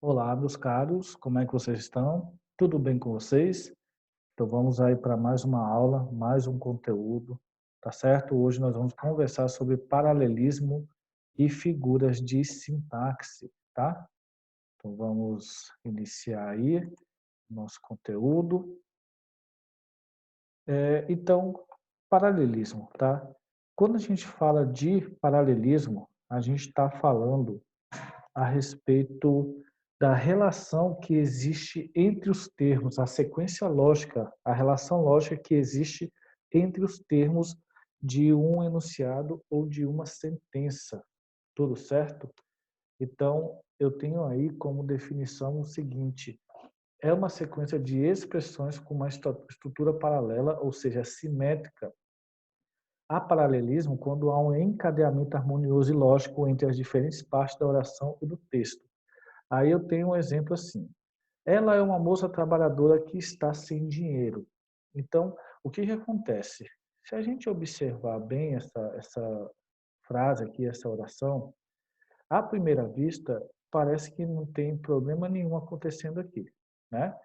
Olá, meus caros, como é que vocês estão? Tudo bem com vocês? Então vamos aí para mais uma aula, mais um conteúdo, tá certo? Hoje nós vamos conversar sobre paralelismo e figuras de sintaxe, tá? Então vamos iniciar aí nosso conteúdo. Então, paralelismo, tá? Quando a gente fala de paralelismo, a gente está falando a respeito da relação que existe entre os termos, a sequência lógica, a relação lógica que existe entre os termos de um enunciado ou de uma sentença. Tudo certo? Então, eu tenho aí como definição o seguinte: é uma sequência de expressões com uma estrutura paralela, ou seja, simétrica. Há paralelismo quando há um encadeamento harmonioso e lógico entre as diferentes partes da oração e do texto. Aí eu tenho um exemplo assim. Ela é uma moça trabalhadora que está sem dinheiro. Então, o que que acontece? Se a gente observar bem essa frase aqui, essa oração, à primeira vista, parece que não tem problema nenhum acontecendo aqui, né?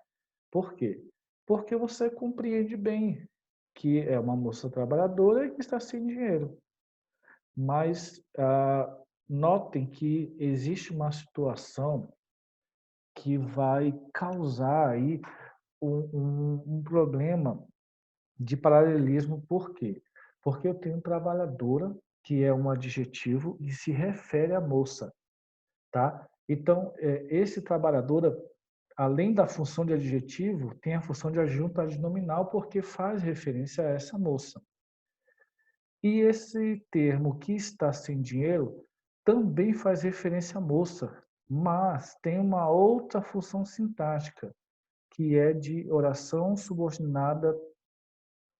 Por quê? Porque você compreende bem que é uma moça trabalhadora e que está sem dinheiro. Mas notem que existe uma situação que vai causar aí um problema de paralelismo. Por quê? Porque eu tenho trabalhadora, que é um adjetivo e se refere à moça, tá? Então, esse trabalhadora, além da função de adjetivo, tem a função de adjunto adnominal, porque faz referência a essa moça. E esse termo que está sem dinheiro também faz referência à moça, mas tem uma outra função sintática, que é de oração subordinada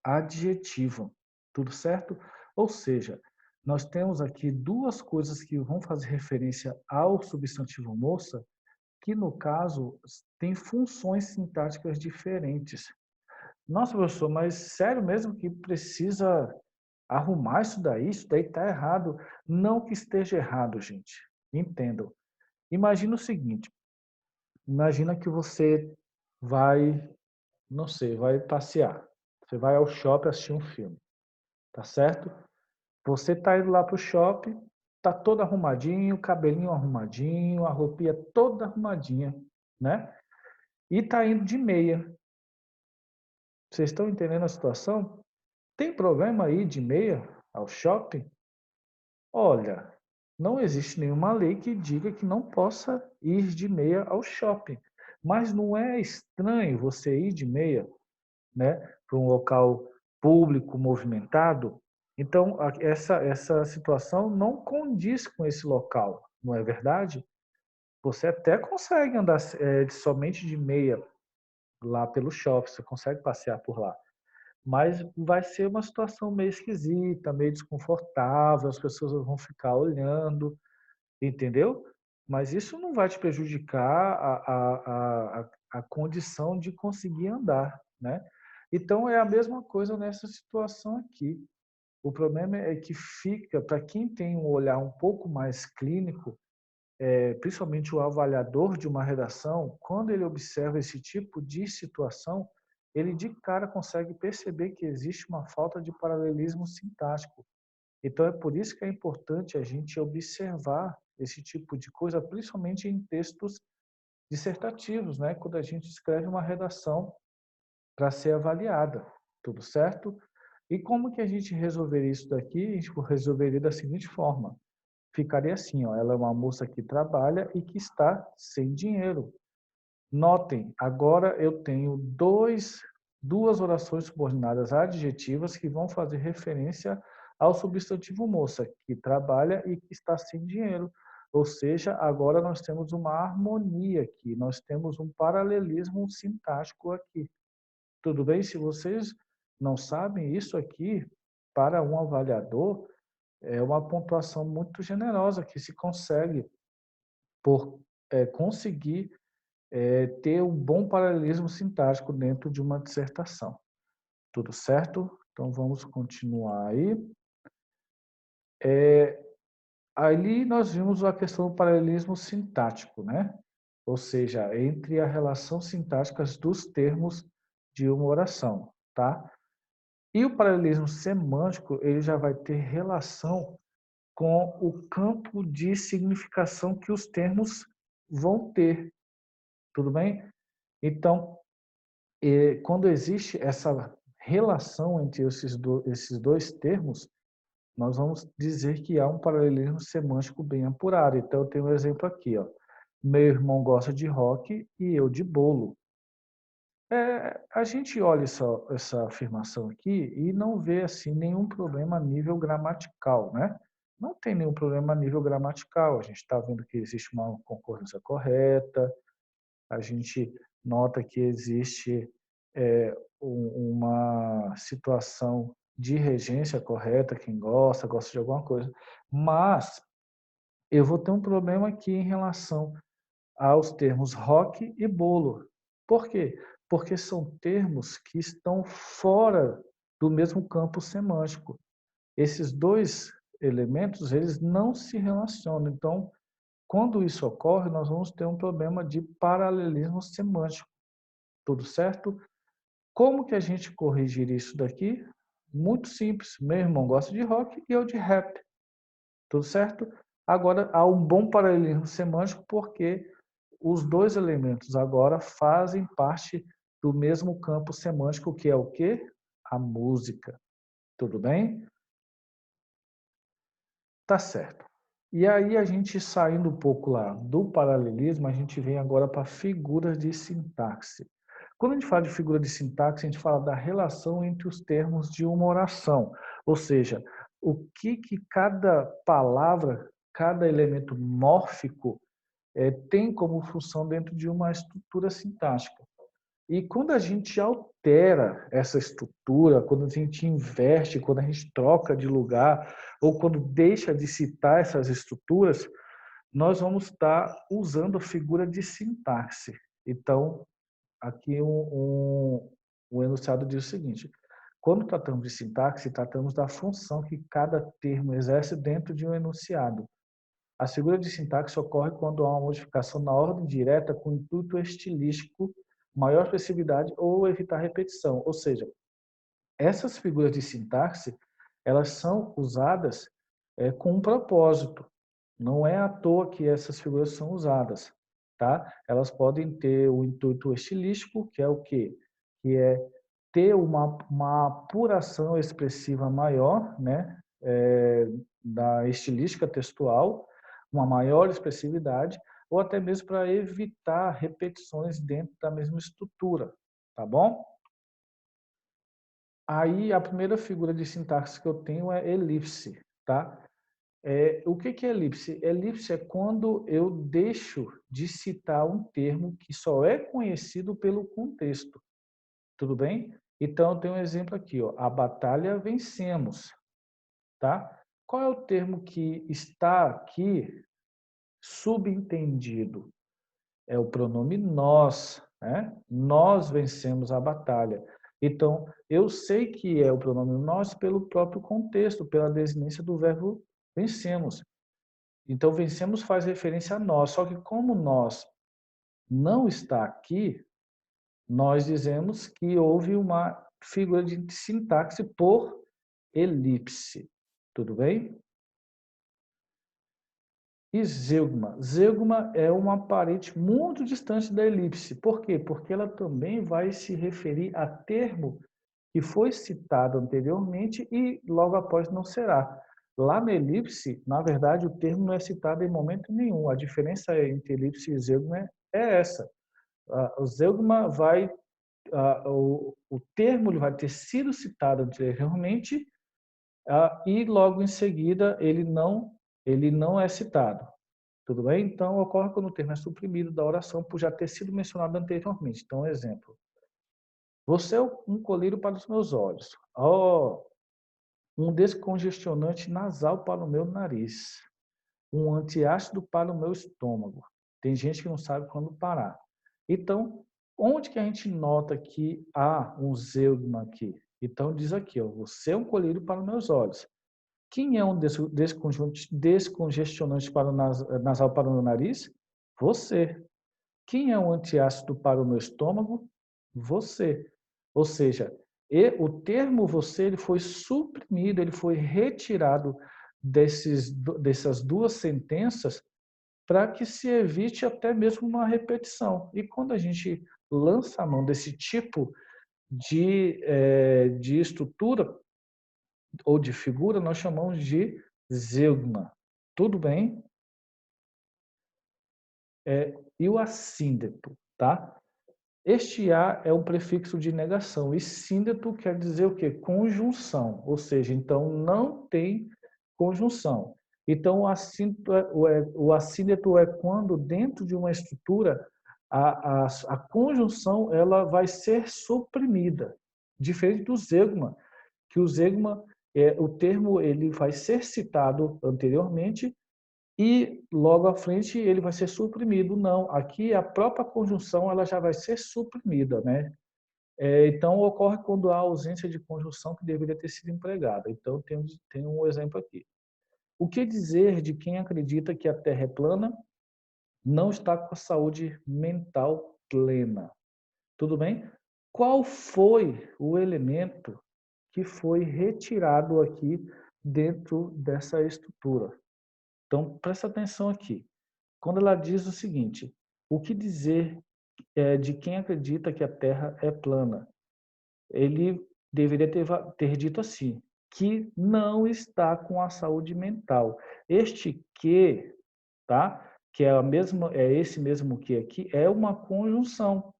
adjetiva. Tudo certo? Ou seja, nós temos aqui duas coisas que vão fazer referência ao substantivo moça, que no caso têm funções sintáticas diferentes. Nossa, professor, mas sério mesmo que precisa arrumar isso daí? Isso daí está errado. Não que esteja errado, gente. Entendam. Imagina o seguinte: imagina que você vai, não sei, vai passear. Você vai ao shopping assistir um filme, tá certo? Você está indo lá para o shopping, tá todo arrumadinho, cabelinho arrumadinho, a roupinha toda arrumadinha, né? E tá indo de meia. Vocês estão entendendo a situação? Tem problema aí de meia ao shopping? Olha, não existe nenhuma lei que diga que não possa ir de meia ao shopping. Mas não é estranho você ir de meia, né, para um local público movimentado? Então, essa situação não condiz com esse local, não é verdade? Você até consegue andar somente de meia lá pelo shopping, você consegue passear por lá. Mas vai ser uma situação meio esquisita, meio desconfortável, as pessoas vão ficar olhando, entendeu? Mas isso não vai te prejudicar a condição de conseguir andar, né? Então é a mesma coisa nessa situação aqui. O problema é que fica, para quem tem um olhar um pouco mais clínico, principalmente o avaliador de uma redação, quando ele observa esse tipo de situação, ele de cara consegue perceber que existe uma falta de paralelismo sintático. Então é por isso que é importante a gente observar esse tipo de coisa, principalmente em textos dissertativos, né? Quando a gente escreve uma redação para ser avaliada, tudo certo? E como que a gente resolveria isso daqui? A gente resolveria da seguinte forma: ficaria assim, ó, ela é uma moça que trabalha e que está sem dinheiro. Notem, agora eu tenho duas orações subordinadas adjetivas que vão fazer referência ao substantivo moça, que trabalha e que está sem dinheiro. Ou seja, agora nós temos uma harmonia aqui, nós temos um paralelismo sintático aqui. Tudo bem? Se vocês não sabem, isso aqui, para um avaliador, é uma pontuação muito generosa que se consegue por conseguir ter um bom paralelismo sintático dentro de uma dissertação. Tudo certo? Então vamos continuar aí. Ali nós vimos a questão do paralelismo sintático, né? ou seja, entre a relação sintática dos termos de uma oração, tá? E o paralelismo semântico, ele já vai ter relação com o campo de significação que os termos vão ter, tudo bem? Então, quando existe essa relação entre esses dois termos, nós vamos dizer que há um paralelismo semântico bem apurado. Então, eu tenho um exemplo aqui, ó. Meu irmão gosta de rock e eu de bolo. A gente olha essa afirmação aqui e não vê assim nenhum problema a nível gramatical, né? Não tem nenhum problema a nível gramatical. A gente está vendo que existe uma concordância correta, a gente nota que existe uma situação de regência correta, quem gosta de alguma coisa. Mas eu vou ter um problema aqui em relação aos termos rock e bolo. Por quê? Porque são termos que estão fora do mesmo campo semântico. Esses dois elementos, eles não se relacionam. Então, quando isso ocorre, nós vamos ter um problema de paralelismo semântico. Tudo certo? Como que a gente corrigir isso daqui? Muito simples. Meu irmão gosta de rock e eu de rap. Tudo certo? Agora, há um bom paralelismo semântico porque os dois elementos agora fazem parte do mesmo campo semântico, que é o quê? A música. Tudo bem? Tá certo. E aí, a gente saindo um pouco lá do paralelismo, a gente vem agora para figuras de sintaxe. Quando a gente fala de figura de sintaxe, a gente fala da relação entre os termos de uma oração. Ou seja, o que cada palavra, cada elemento mórfico tem como função dentro de uma estrutura sintática. E quando a gente altera essa estrutura, quando a gente inverte, quando a gente troca de lugar, ou quando deixa de citar essas estruturas, nós vamos estar usando a figura de sintaxe. Então, aqui um enunciado diz o seguinte: quando tratamos de sintaxe, tratamos da função que cada termo exerce dentro de um enunciado. A figura de sintaxe ocorre quando há uma modificação na ordem direta com intuito estilístico, maior expressividade ou evitar repetição. Ou seja, essas figuras de sintaxe, elas são usadas com um propósito. Não é à toa que essas figuras são usadas, tá? Elas podem ter o intuito estilístico, que é o quê? Que é ter uma apuração expressiva maior, né? Da estilística textual, uma maior expressividade, ou até mesmo para evitar repetições dentro da mesma estrutura, tá bom? Aí a primeira figura de sintaxe que eu tenho é elipse, tá? O que é elipse? Elipse é quando eu deixo de citar um termo que só é conhecido pelo contexto. Tudo bem? Então, eu tenho um exemplo aqui, ó. A batalha vencemos, tá? Qual é o termo que está aqui subentendido? É o pronome nós, né? Nós vencemos a batalha. Então, eu sei que é o pronome nós pelo próprio contexto, pela desinência do verbo vencemos. Então, vencemos faz referência a nós, só que como nós não está aqui, nós dizemos que houve uma figura de sintaxe por elipse. Tudo bem? E zeugma. Zeugma é uma parente muito distante da elipse. Por quê? Porque ela também vai se referir a termo que foi citado anteriormente e logo após não será. Lá na elipse, na verdade, o termo não é citado em momento nenhum. A diferença entre elipse e zeugma é essa. O zeugma vai, o termo ele vai ter sido citado anteriormente e logo em seguida ele não é citado. Tudo bem? Então, ocorre quando o termo é suprimido da oração por já ter sido mencionado anteriormente. Então, exemplo. Você é um colírio para os meus olhos. Oh, um descongestionante nasal para o meu nariz. Um antiácido para o meu estômago. Tem gente que não sabe quando parar. Então, onde que a gente nota que há um zeugma aqui? Então, diz aqui, ó, você é um colírio para os meus olhos. Quem é um descongestionante para o nasal para o nariz? Você. Quem é o antiácido para o meu estômago? Você. Ou seja, o termo você ele foi suprimido, ele foi retirado dessas duas sentenças para que se evite até mesmo uma repetição. E quando a gente lança a mão desse tipo de estrutura ou de figura, nós chamamos de zeugma. Tudo bem? E o assíndeto, tá? Este a é um prefixo de negação e síndeto quer dizer o quê? Conjunção, ou seja, então não tem conjunção. Então o assíndeto é quando dentro de uma estrutura a conjunção ela vai ser suprimida, diferente do zeugma, que o zeugma o termo ele vai ser citado anteriormente e logo à frente ele vai ser suprimido. Não, aqui a própria conjunção ela já vai ser suprimida, né? Então ocorre quando há ausência de conjunção que deveria ter sido empregada. Então tem um exemplo aqui. O que dizer de quem acredita que a Terra é plana não está com a saúde mental plena? Tudo bem? Qual foi o elemento que foi retirado aqui dentro dessa estrutura? Então presta atenção aqui. Quando ela diz o seguinte: o que dizer de quem acredita que a Terra é plana? Ele deveria ter dito assim, que não está com a saúde mental. Este que, tá? Que é a mesma, é esse mesmo que aqui, é uma conjunção.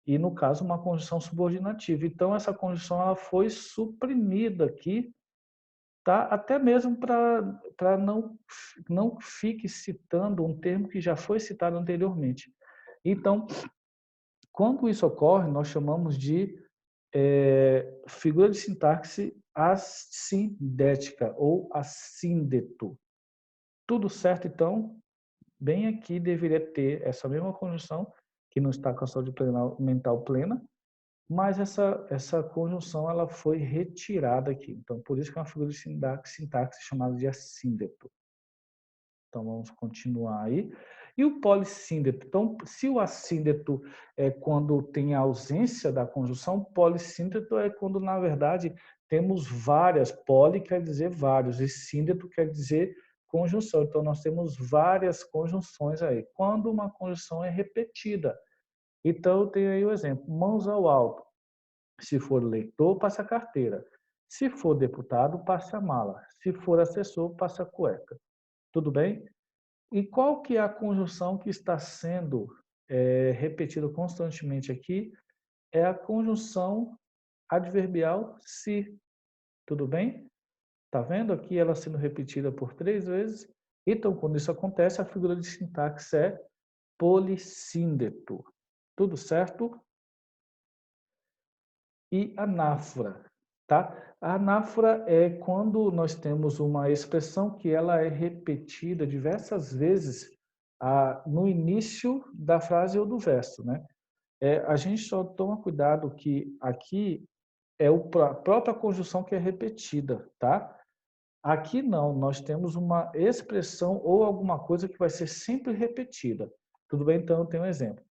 E no caso uma conjunção subordinativa. Então essa conjunção ela foi suprimida aqui, tá? Até mesmo para não fique citando um termo que já foi citado anteriormente. Então, quando isso ocorre, nós chamamos de figura de sintaxe assindética ou assíndeto. Tudo certo, então? Bem aqui deveria ter essa mesma conjunção, que não está com a saúde mental plena, mas essa conjunção ela foi retirada aqui. Então, por isso que é uma figura de sintaxe chamada de assíndeto. Então, vamos continuar aí. E o polissíndeto? Então, se o assíndeto é quando tem a ausência da conjunção, polissíndeto é quando, na verdade, temos várias. Poli quer dizer vários, e síndeto quer dizer conjunção. Então, nós temos várias conjunções aí. Quando uma conjunção é repetida. Então, eu tenho aí o exemplo. Mãos ao alto. Se for leitor, passa a carteira. Se for deputado, passa a mala. Se for assessor, passa a cueca. Tudo bem? E qual que é a conjunção que está sendo repetida constantemente aqui? É a conjunção adverbial se. Tudo bem? Tá vendo aqui ela sendo repetida por 3 vezes? Então, quando isso acontece, a figura de sintaxe é polissíndeto. Tudo certo? E anáfora, tá? A anáfora é quando nós temos uma expressão que ela é repetida diversas vezes no início da frase ou do verso, né? A gente só toma cuidado que aqui é a própria conjunção que é repetida, tá? Aqui não, nós temos uma expressão ou alguma coisa que vai ser sempre repetida. Tudo bem? Então, eu tenho um exemplo.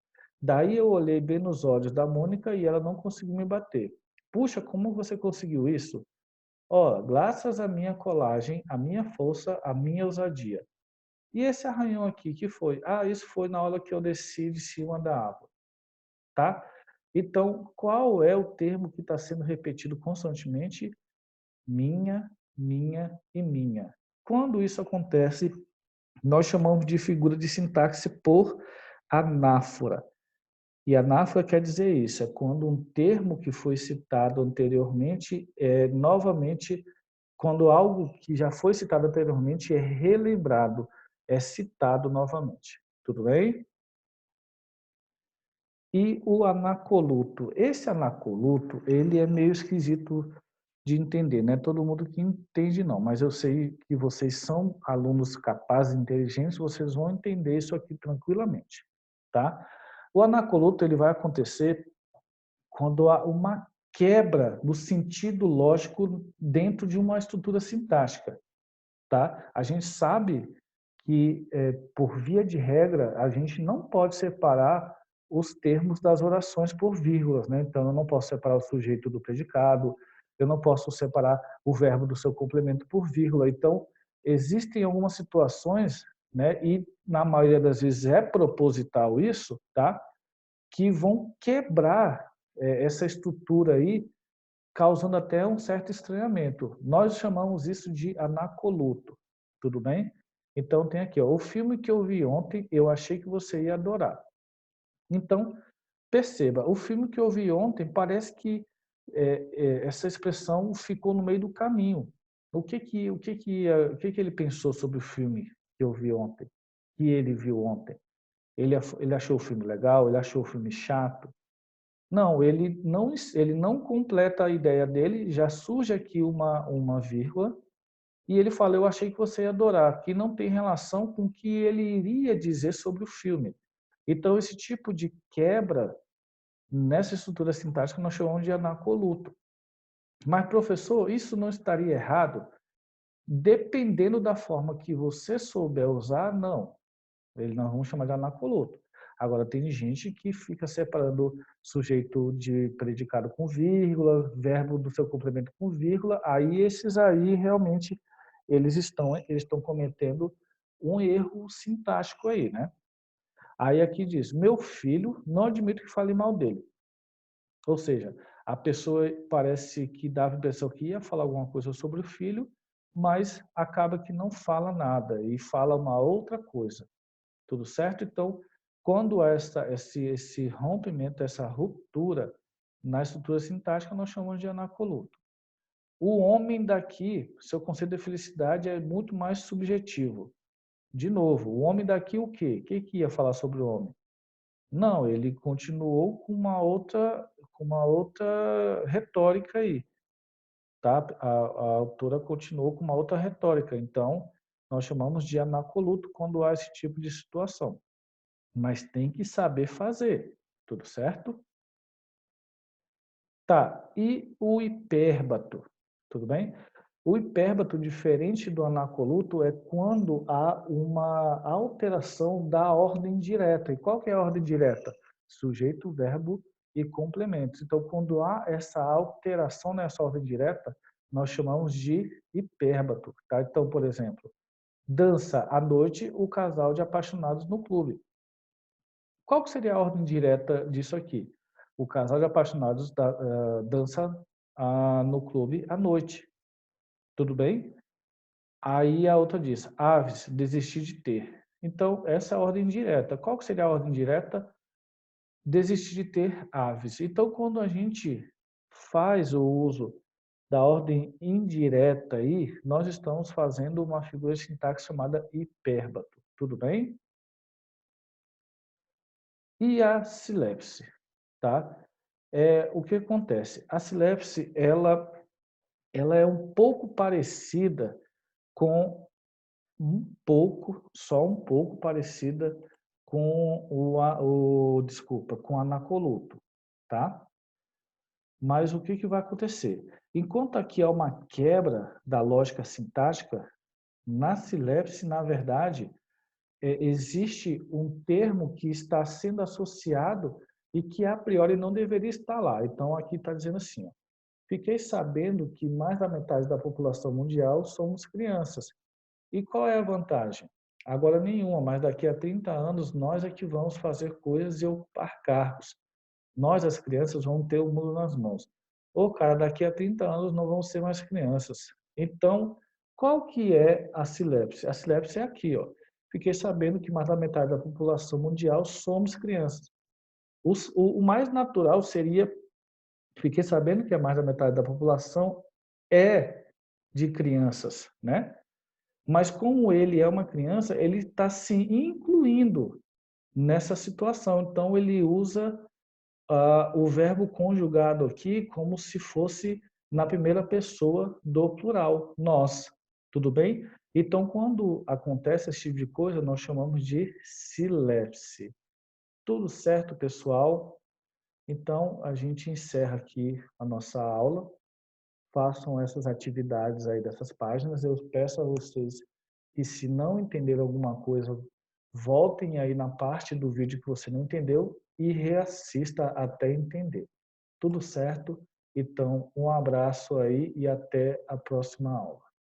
Daí eu olhei bem nos olhos da Mônica e ela não conseguiu me bater. Puxa, como você conseguiu isso? Ó, graças à minha colagem, à minha força, à minha ousadia. E esse arranhão aqui, que foi? Ah, isso foi na hora que eu desci de cima da árvore, tá? Então, qual é o termo que está sendo repetido constantemente? Minha e minha. Quando isso acontece, nós chamamos de figura de sintaxe por anáfora. E anáfora quer dizer isso, é quando um termo que foi citado anteriormente novamente, quando algo que já foi citado anteriormente é relembrado, é citado novamente. Tudo bem? E o anacoluto. Esse anacoluto, ele é meio esquisito de entender, né? Todo mundo que entende não, mas eu sei que vocês são alunos capazes, inteligentes, vocês vão entender isso aqui tranquilamente, tá? O anacoluto ele vai acontecer quando há uma quebra no sentido lógico dentro de uma estrutura sintática, tá? A gente sabe que, por via de regra, a gente não pode separar os termos das orações por vírgulas, né? Então, eu não posso separar o sujeito do predicado, eu não posso separar o verbo do seu complemento por vírgula. Então, existem algumas situações, né? E na maioria das vezes é proposital isso, tá? Que vão quebrar essa estrutura aí, causando até um certo estranhamento. Nós chamamos isso de anacoluto, tudo bem? Então tem aqui, ó, o filme que eu vi ontem, eu achei que você ia adorar. Então, perceba, o filme que eu vi ontem parece que essa expressão ficou no meio do caminho. O que que ele pensou sobre o filme que eu vi ontem, que ele viu ontem? Ele achou o filme legal? Ele achou o filme chato? Não, ele não completa a ideia dele, já surge aqui uma vírgula, e ele fala, eu achei que você ia adorar, que não tem relação com o que ele iria dizer sobre o filme. Então, esse tipo de quebra, nessa estrutura sintática, nós chamamos de anacoluto. Mas, professor, isso não estaria errado? Dependendo da forma que você souber usar, não. Nós vamos chamar de anacoluto. Agora, tem gente que fica separando sujeito de predicado com vírgula, verbo do seu complemento com vírgula, aí esses aí realmente eles estão cometendo um erro sintático aí, né? Aí aqui diz, meu filho, não admito que fale mal dele. Ou seja, a pessoa parece que dava a impressão que ia falar alguma coisa sobre o filho, mas acaba que não fala nada e fala uma outra coisa. Tudo certo? Então, quando há esse rompimento, essa ruptura na estrutura sintática, nós chamamos de anacoluto. O homem daqui, seu conceito de felicidade é muito mais subjetivo. De novo, o homem daqui o quê? O que que ia falar sobre o homem? Não, ele continuou com uma outra retórica aí, tá? A autora continuou com uma outra retórica. Então, nós chamamos de anacoluto quando há esse tipo de situação. Mas tem que saber fazer, tudo certo? Tá, e o hipérbato, tudo bem? O hipérbato, diferente do anacoluto, é quando há uma alteração da ordem direta. E qual que é a ordem direta? Sujeito, verbo e complementos. Então, quando há essa alteração nessa ordem direta, nós chamamos de hipérbato, tá? Então, por exemplo, dança à noite o casal de apaixonados no clube. Qual que seria a ordem direta disso aqui? O casal de apaixonados dança no clube à noite. Tudo bem? Aí a outra diz, aves, desisti de ter. Então, essa é a ordem direta. Qual que seria a ordem direta? Desistir de ter aves. Então, quando a gente faz o uso da ordem indireta aí, nós estamos fazendo uma figura de sintaxe chamada hipérbato. Tudo bem? E a silepse, tá? O que acontece? A silepse, ela é um pouco parecida com só um pouco parecida com desculpa, com o anacoluto, tá? Mas o que que vai acontecer? Enquanto aqui há uma quebra da lógica sintática, na silepse, na verdade, existe um termo que está sendo associado e que a priori não deveria estar lá. Então, aqui está dizendo assim, ó, fiquei sabendo que mais da metade da população mundial somos crianças. E qual é a vantagem? Agora nenhuma, mas daqui a 30 anos nós é que vamos fazer coisas e ocupar cargos. Nós, as crianças, vamos ter o mundo nas mãos. Ô, cara, daqui a 30 anos não vamos ser mais crianças. Então, qual que é a silepse? A silepse é aqui, ó. Fiquei sabendo que mais da metade da população mundial somos crianças. O mais natural seria, fiquei sabendo que mais da metade da população é de crianças, né? Mas como ele é uma criança, ele está se incluindo nessa situação. Então, ele usa o verbo conjugado aqui como se fosse na primeira pessoa do plural, nós. Tudo bem? Então, quando acontece esse tipo de coisa, nós chamamos de silepse. Tudo certo, pessoal? Então, a gente encerra aqui a nossa aula. Façam essas atividades aí dessas páginas. Eu peço a vocês E se não entender alguma coisa, voltem aí na parte do vídeo que você não entendeu e reassista até entender. Tudo certo? Então, um abraço aí e até a próxima aula.